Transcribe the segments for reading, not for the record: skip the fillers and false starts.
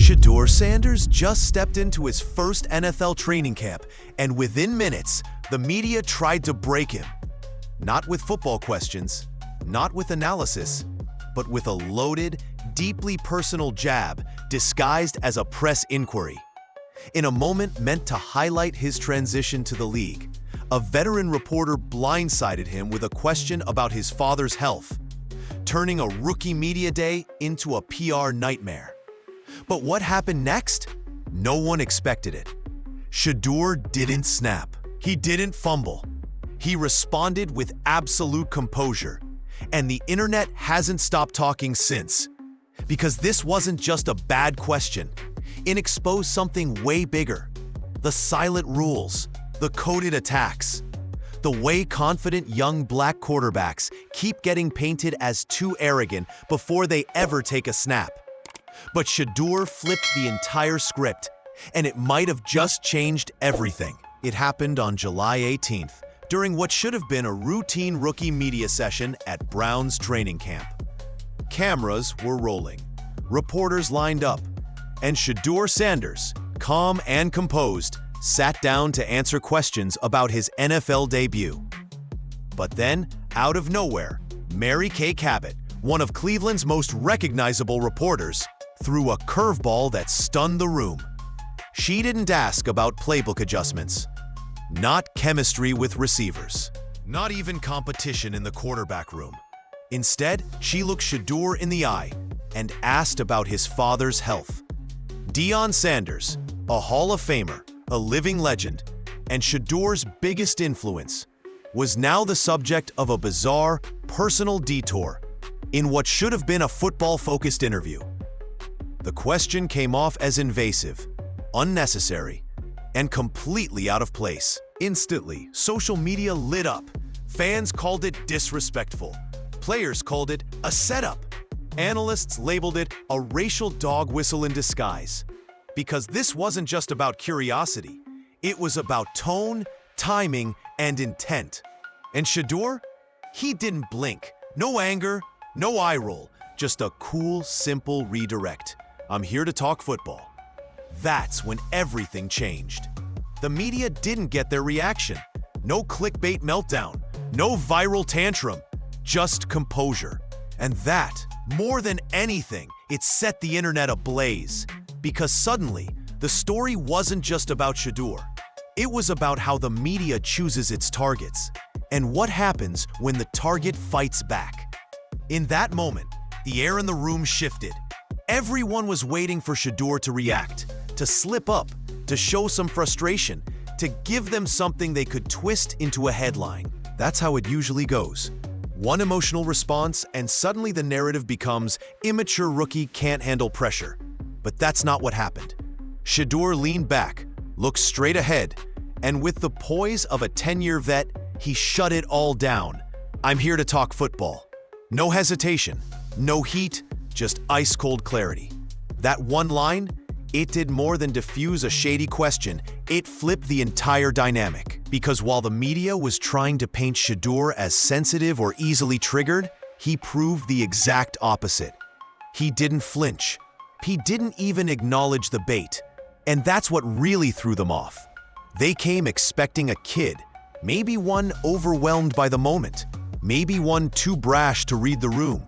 Shedeur Sanders just stepped into his first NFL training camp, and within minutes, the media tried to break him. Not with football questions, not with analysis, but with a loaded, deeply personal jab disguised as a press inquiry. In a moment meant to highlight his transition to the league, a veteran reporter blindsided him with a question about his father's health, turning a rookie media day into a PR nightmare. But what happened next? No one expected it. Shedeur didn't snap. He didn't fumble. He responded with absolute composure, and the internet hasn't stopped talking since. Because this wasn't just a bad question. It exposed something way bigger. The silent rules, the coded attacks, the way confident young black quarterbacks keep getting painted as too arrogant before they ever take a snap. But Shedeur flipped the entire script, and it might have just changed everything. It happened on July 18th, during what should have been a routine rookie media session at Brown's training camp. Cameras were rolling, reporters lined up, and Shedeur Sanders, calm and composed, sat down to answer questions about his NFL debut. But then, out of nowhere, Mary Kay Cabot, one of Cleveland's most recognizable reporters, threw a curveball that stunned the room. She didn't ask about playbook adjustments, not chemistry with receivers, not even competition in the quarterback room. Instead, she looked Shedeur in the eye and asked about his father's health. Deion Sanders, a Hall of Famer, a living legend, and Shedeur's biggest influence, was now the subject of a bizarre, personal detour in what should have been a football-focused interview. The question came off as invasive, unnecessary, and completely out of place. Instantly, social media lit up. Fans called it disrespectful. Players called it a setup. Analysts labeled it a racial dog whistle in disguise. Because this wasn't just about curiosity. It was about tone, timing, and intent. And Shedeur? He didn't blink. No anger, no eye roll, just a cool, simple redirect. I'm here to talk football. That's when everything changed. The media didn't get their reaction. No clickbait meltdown, no viral tantrum, just composure. And that, more than anything, it set the internet ablaze. Because suddenly, the story wasn't just about Shedeur. It was about how the media chooses its targets, and what happens when the target fights back. In that moment, the air in the room shifted. Everyone was waiting for Shedeur to react, to slip up, to show some frustration, to give them something they could twist into a headline. That's how it usually goes. One emotional response, and suddenly the narrative becomes, immature rookie can't handle pressure. But that's not what happened. Shedeur leaned back, looked straight ahead, and with the poise of a 10-year vet, he shut it all down. I'm here to talk football. No hesitation, no heat, just ice-cold clarity. That one line, it did more than diffuse a shady question, it flipped the entire dynamic. Because while the media was trying to paint Shedeur as sensitive or easily triggered, he proved the exact opposite. He didn't flinch. He didn't even acknowledge the bait. And that's what really threw them off. They came expecting a kid, maybe one overwhelmed by the moment, maybe one too brash to read the room.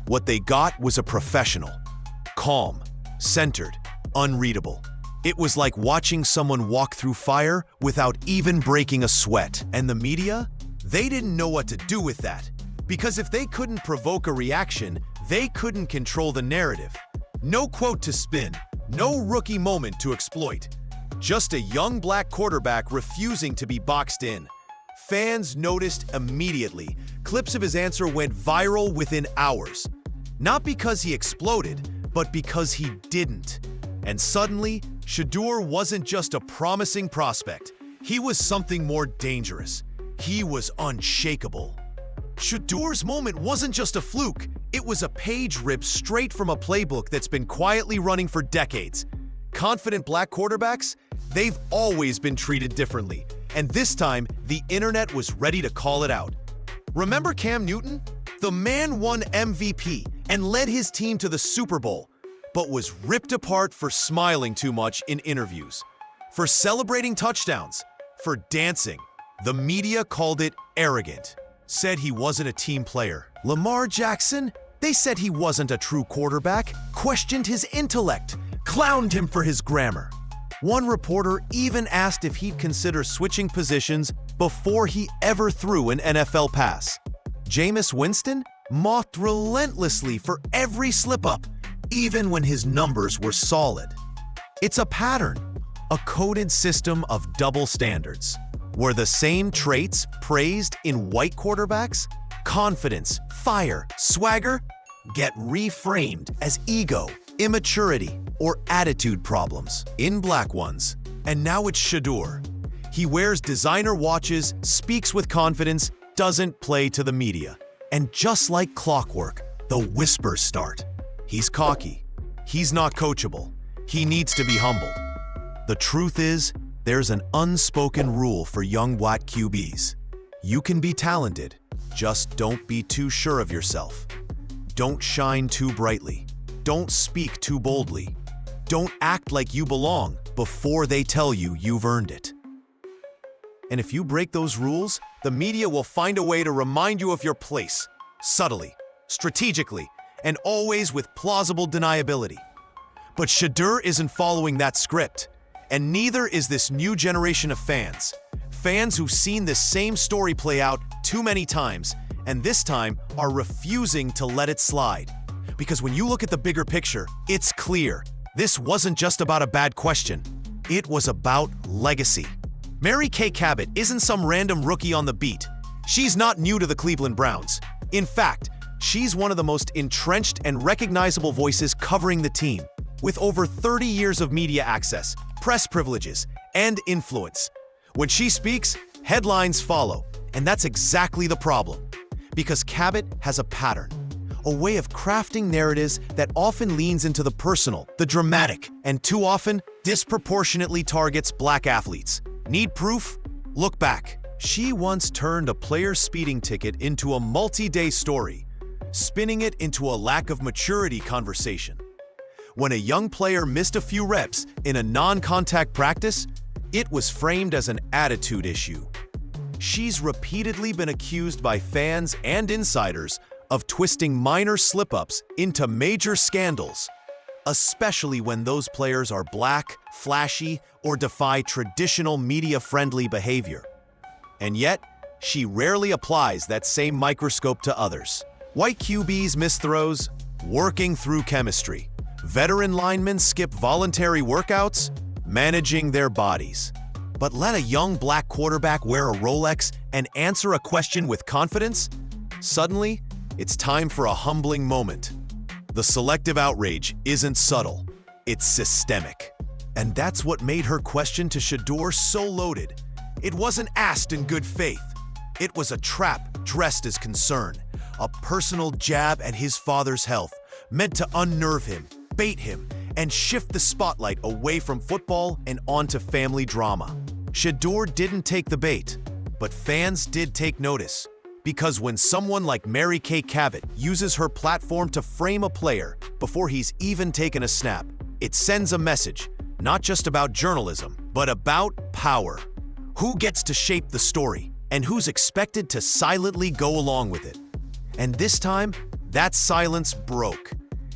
What they got was a professional, calm, centered, unreadable. It was like watching someone walk through fire without even breaking a sweat. And the media? They didn't know what to do with that. Because if they couldn't provoke a reaction, they couldn't control the narrative. No quote to spin, no rookie moment to exploit. Just a young black quarterback refusing to be boxed in. Fans noticed immediately. Clips of his answer went viral within hours. Not because he exploded, but because he didn't. And suddenly, Shedeur wasn't just a promising prospect. He was something more dangerous. He was unshakable. Shedeur's moment wasn't just a fluke. It was a page ripped straight from a playbook that's been quietly running for decades. Confident black quarterbacks? They've always been treated differently. And this time, the internet was ready to call it out. Remember Cam Newton? The man won MVP and led his team to the Super Bowl. but was ripped apart for smiling too much in interviews, for celebrating touchdowns, for dancing. The media called it arrogant, said he wasn't a team player. Lamar Jackson, they said he wasn't a true quarterback, questioned his intellect, clowned him for his grammar. One reporter even asked if he'd consider switching positions before he ever threw an NFL pass. Jameis Winston mocked relentlessly for every slip-up, even when his numbers were solid. It's a pattern, a coded system of double standards. Were the same traits praised in white quarterbacks? Confidence, fire, swagger get reframed as ego, immaturity, or attitude problems in black ones. And now it's Shedeur. He wears designer watches, speaks with confidence, doesn't play to the media. And just like clockwork, the whispers start. He's cocky. He's not coachable. He needs to be humbled. The truth is, there's an unspoken rule for young white QBs. You can be talented, just don't be too sure of yourself. Don't shine too brightly. Don't speak too boldly. Don't act like you belong before they tell you you've earned it. And if you break those rules, the media will find a way to remind you of your place, subtly, strategically, and always with plausible deniability. But Shedeur isn't following that script, and neither is this new generation of fans. Fans who've seen this same story play out too many times, and this time are refusing to let it slide. Because when you look at the bigger picture, it's clear. This wasn't just about a bad question. It was about legacy. Mary Kay Cabot isn't some random rookie on the beat. She's not new to the Cleveland Browns. In fact, she's one of the most entrenched and recognizable voices covering the team. With over 30 years of media access, press privileges, and influence. When she speaks, headlines follow, and that's exactly the problem. Because Cabot has a pattern, a way of crafting narratives that often leans into the personal, the dramatic, and too often disproportionately targets black athletes. Need proof? Look back. She once turned a player's speeding ticket into a multi-day story, spinning it into a lack of maturity conversation. When a young player missed a few reps in a non-contact practice, it was framed as an attitude issue. She's repeatedly been accused by fans and insiders of twisting minor slip-ups into major scandals, especially when those players are black, flashy, or defy traditional media-friendly behavior. And yet, she rarely applies that same microscope to others. White QBs miss throws, working through chemistry. Veteran linemen skip voluntary workouts, managing their bodies. But let a young black quarterback wear a Rolex and answer a question with confidence? Suddenly, it's time for a humbling moment. The selective outrage isn't subtle, it's systemic. And that's what made her question to Shedeur so loaded. It wasn't asked in good faith. It was a trap dressed as concern, a personal jab at his father's health, meant to unnerve him, bait him, and shift the spotlight away from football and onto family drama. Shedeur didn't take the bait, but fans did take notice. Because when someone like Mary Kay Cabot uses her platform to frame a player before he's even taken a snap, it sends a message, not just about journalism, but about power. Who gets to shape the story, and who's expected to silently go along with it? And this time, that silence broke.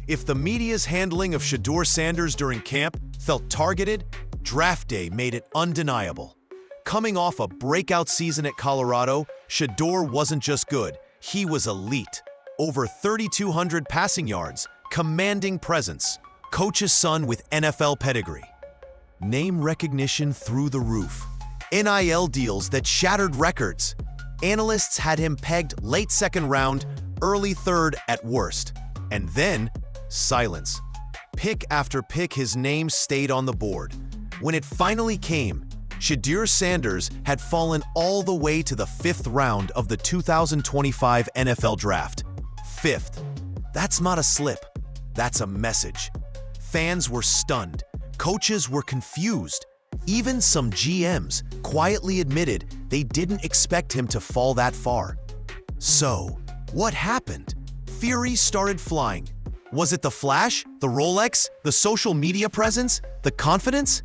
If the media's handling of Shedeur Sanders during camp felt targeted, draft day made it undeniable. Coming off a breakout season at Colorado, Shedeur wasn't just good, he was elite. Over 3,200 passing yards, commanding presence, coach's son with NFL pedigree. Name recognition through the roof. NIL deals that shattered records. Analysts had him pegged late second round, early third at worst. And then, silence. Pick after pick, his name stayed on the board. When it finally came, Shedeur Sanders had fallen all the way to the 5th round of the 2025 NFL Draft. 5th. That's not a slip. That's a message. Fans were stunned. Coaches were confused. Even some GMs quietly admitted they didn't expect him to fall that far. So, what happened? Theories started flying. Was it the flash, the Rolex, the social media presence, the confidence?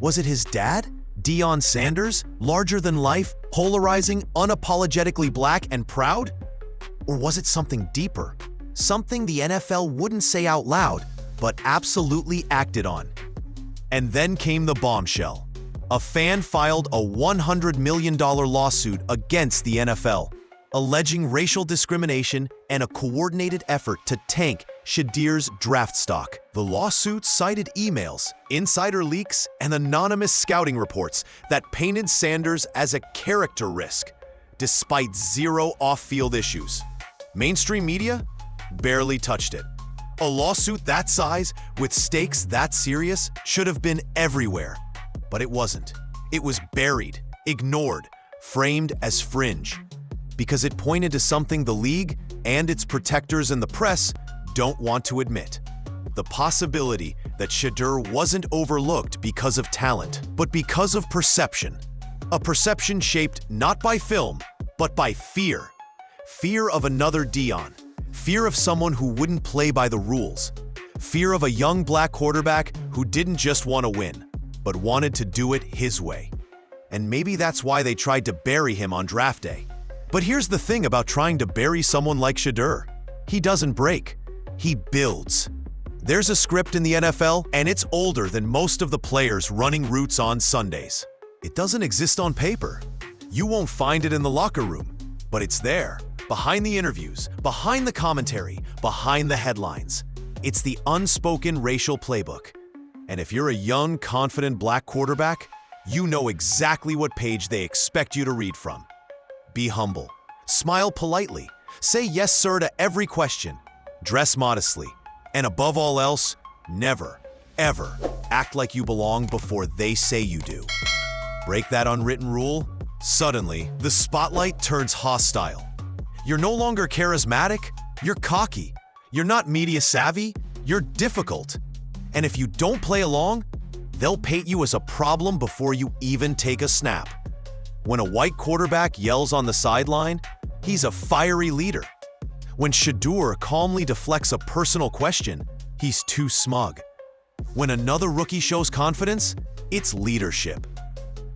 Was it his dad, Shedeur Sanders, larger than life, polarizing, unapologetically black and proud? Or was it something deeper? Something the NFL wouldn't say out loud, but absolutely acted on. And then came the bombshell. A fan filed a $100 million lawsuit against the NFL, alleging racial discrimination and a coordinated effort to tank Shedeur's draft stock. The lawsuit cited emails, insider leaks, and anonymous scouting reports that painted Sanders as a character risk, despite zero off-field issues. Mainstream media barely touched it. A lawsuit that size, with stakes that serious, should have been everywhere. But it wasn't. It was buried, ignored, framed as fringe. Because it pointed to something the league and its protectors in the press don't want to admit. The possibility that Shedeur wasn't overlooked because of talent, but because of perception. A perception shaped not by film, but by fear. Fear of another Dion. Fear of someone who wouldn't play by the rules. Fear of a young black quarterback who didn't just want to win, but wanted to do it his way. And maybe that's why they tried to bury him on draft day. But here's the thing about trying to bury someone like Shedeur. He doesn't break. He builds. There's a script in the NFL, and it's older than most of the players running routes on Sundays. It doesn't exist on paper. You won't find it in the locker room, but it's there, behind the interviews, behind the commentary, behind the headlines. It's the unspoken racial playbook. And if you're a young, confident black quarterback, you know exactly what page they expect you to read from. Be humble. Smile politely. Say yes, sir, to every question. Dress modestly. And above all else, never, ever act like you belong before they say you do. Break that unwritten rule, suddenly, the spotlight turns hostile. You're no longer charismatic, you're cocky. You're not media savvy, you're difficult. And if you don't play along, they'll paint you as a problem before you even take a snap. When a white quarterback yells on the sideline, he's a fiery leader. When Shedeur calmly deflects a personal question, he's too smug. When another rookie shows confidence, it's leadership.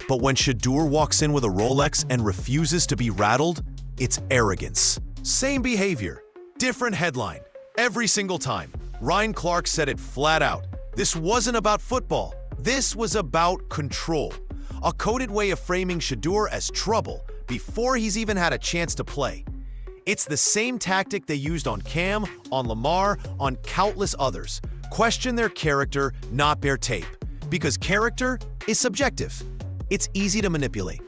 But when Shedeur walks in with a Rolex and refuses to be rattled, it's arrogance. Same behavior, different headline, every single time. Ryan Clark said it flat out. This wasn't about football. This was about control. A coded way of framing Shedeur as trouble before he's even had a chance to play. It's the same tactic they used on Cam, on Lamar, on countless others. Question their character, not their tape. Because character is subjective. It's easy to manipulate.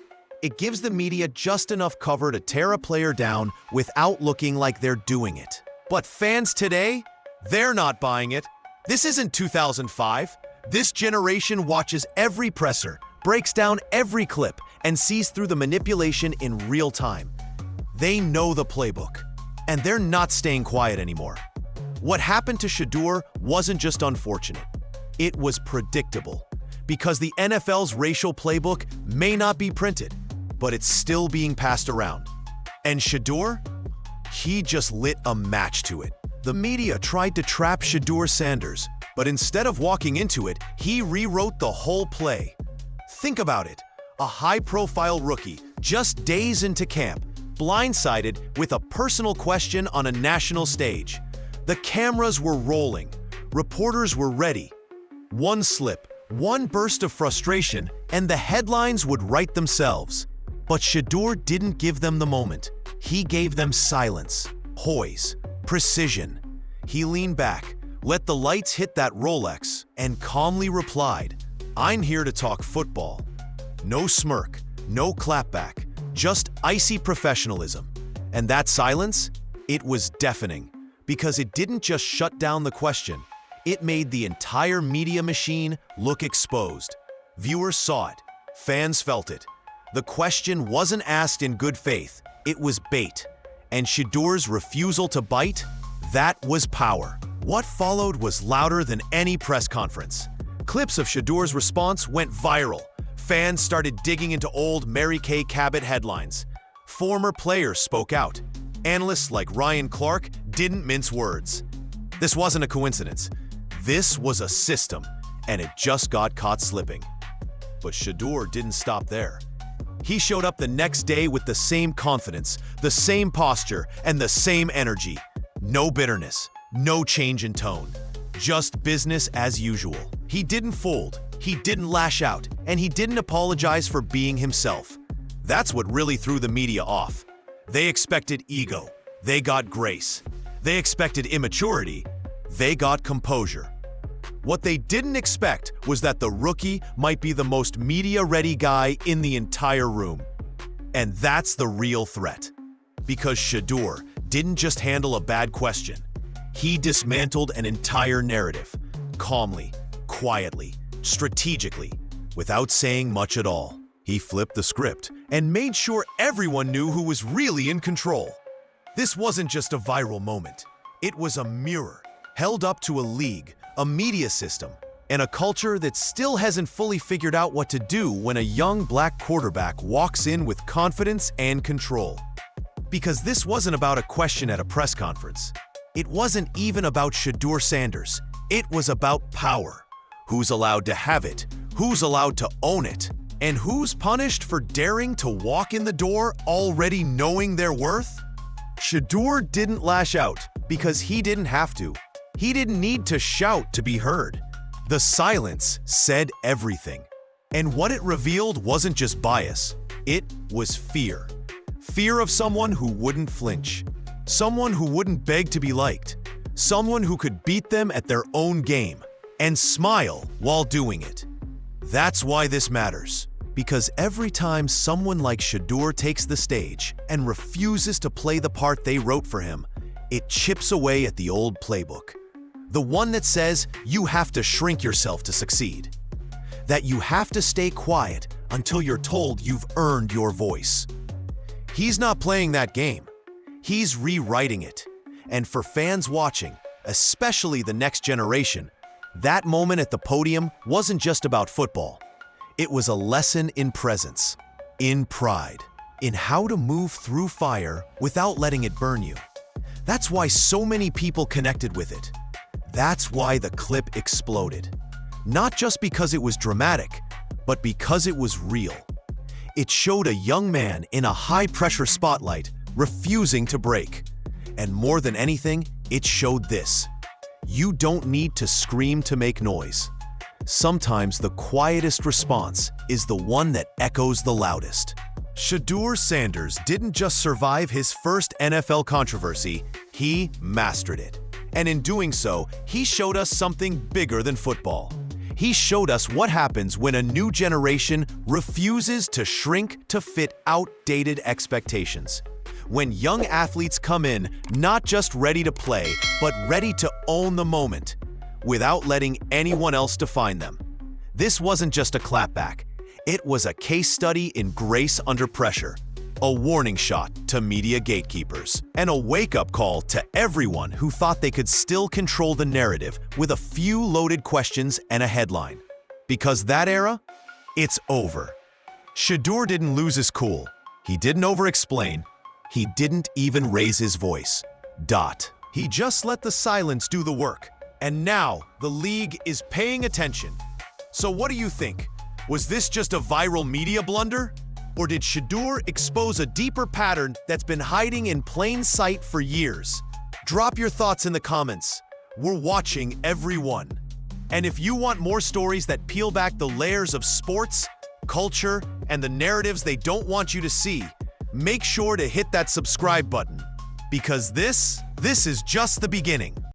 It gives the media just enough cover to tear a player down without looking like they're doing it. But fans today, they're not buying it. This isn't 2005. This generation watches every presser, breaks down every clip, and sees through the manipulation in real time. They know the playbook, and they're not staying quiet anymore. What happened to Shedeur wasn't just unfortunate. It was predictable, because the NFL's racial playbook may not be printed, but it's still being passed around. And Shedeur? He just lit a match to it. The media tried to trap Shedeur Sanders, but instead of walking into it, he rewrote the whole play. Think about it. A high-profile rookie, just days into camp, blindsided with a personal question on a national stage. The cameras were rolling. Reporters were ready. One slip, one burst of frustration, and the headlines would write themselves. But Shedeur didn't give them the moment. He gave them silence, poise, precision. He leaned back, let the lights hit that Rolex, and calmly replied, "I'm here to talk football." No smirk, no clapback, just icy professionalism. And that silence? It was deafening, because it didn't just shut down the question. It made the entire media machine look exposed. Viewers saw it. Fans felt it. The question wasn't asked in good faith. It was bait. And Shedeur's refusal to bite? That was power. What followed was louder than any press conference. Clips of Shedeur's response went viral. Fans started digging into old Mary Kay Cabot headlines. Former players spoke out. Analysts like Ryan Clark didn't mince words. This wasn't a coincidence. This was a system, and it just got caught slipping. But Shedeur didn't stop there. He showed up the next day with the same confidence, the same posture, and the same energy. No bitterness, no change in tone. Just business as usual. He didn't fold, he didn't lash out, and he didn't apologize for being himself. That's what really threw the media off. They expected ego. They got grace. They expected immaturity. They got composure. What they didn't expect was that the rookie might be the most media-ready guy in the entire room. And that's the real threat. Because Shedeur didn't just handle a bad question. He dismantled an entire narrative, calmly, quietly, strategically, without saying much at all. He flipped the script and made sure everyone knew who was really in control. This wasn't just a viral moment. It was a mirror held up to a league, a media system, and a culture that still hasn't fully figured out what to do when a young black quarterback walks in with confidence and control. Because this wasn't about a question at a press conference. It wasn't even about Shedeur Sanders. It was about power. Who's allowed to have it? Who's allowed to own it? And who's punished for daring to walk in the door already knowing their worth? Shedeur didn't lash out because he didn't have to. He didn't need to shout to be heard. The silence said everything. And what it revealed wasn't just bias. It was fear. Fear of someone who wouldn't flinch. Someone who wouldn't beg to be liked. Someone who could beat them at their own game and smile while doing it. That's why this matters. Because every time someone like Shedeur takes the stage and refuses to play the part they wrote for him, it chips away at the old playbook. The one that says you have to shrink yourself to succeed. That you have to stay quiet until you're told you've earned your voice. He's not playing that game. He's rewriting it. And for fans watching, especially the next generation, that moment at the podium wasn't just about football. It was a lesson in presence, in pride, in how to move through fire without letting it burn you. That's why so many people connected with it. That's why the clip exploded. Not just because it was dramatic, but because it was real. It showed a young man in a high-pressure spotlight refusing to break. And more than anything, it showed this. You don't need to scream to make noise. Sometimes the quietest response is the one that echoes the loudest. Shedeur Sanders didn't just survive his first NFL controversy, he mastered it. And in doing so, he showed us something bigger than football. He showed us what happens when a new generation refuses to shrink to fit outdated expectations. When young athletes come in not just ready to play, but ready to own the moment, without letting anyone else define them. This wasn't just a clapback. It was a case study in grace under pressure, a warning shot to media gatekeepers, and a wake-up call to everyone who thought they could still control the narrative with a few loaded questions and a headline. Because that era, it's over. Shedeur didn't lose his cool. He didn't over-explain. He didn't even raise his voice. He just let the silence do the work. And now, the league is paying attention. So what do you think? Was this just a viral media blunder? Or did Shedeur expose a deeper pattern that's been hiding in plain sight for years? Drop your thoughts in the comments. We're watching every one. And if you want more stories that peel back the layers of sports, culture, and the narratives they don't want you to see, make sure to hit that subscribe button. Because this is just the beginning.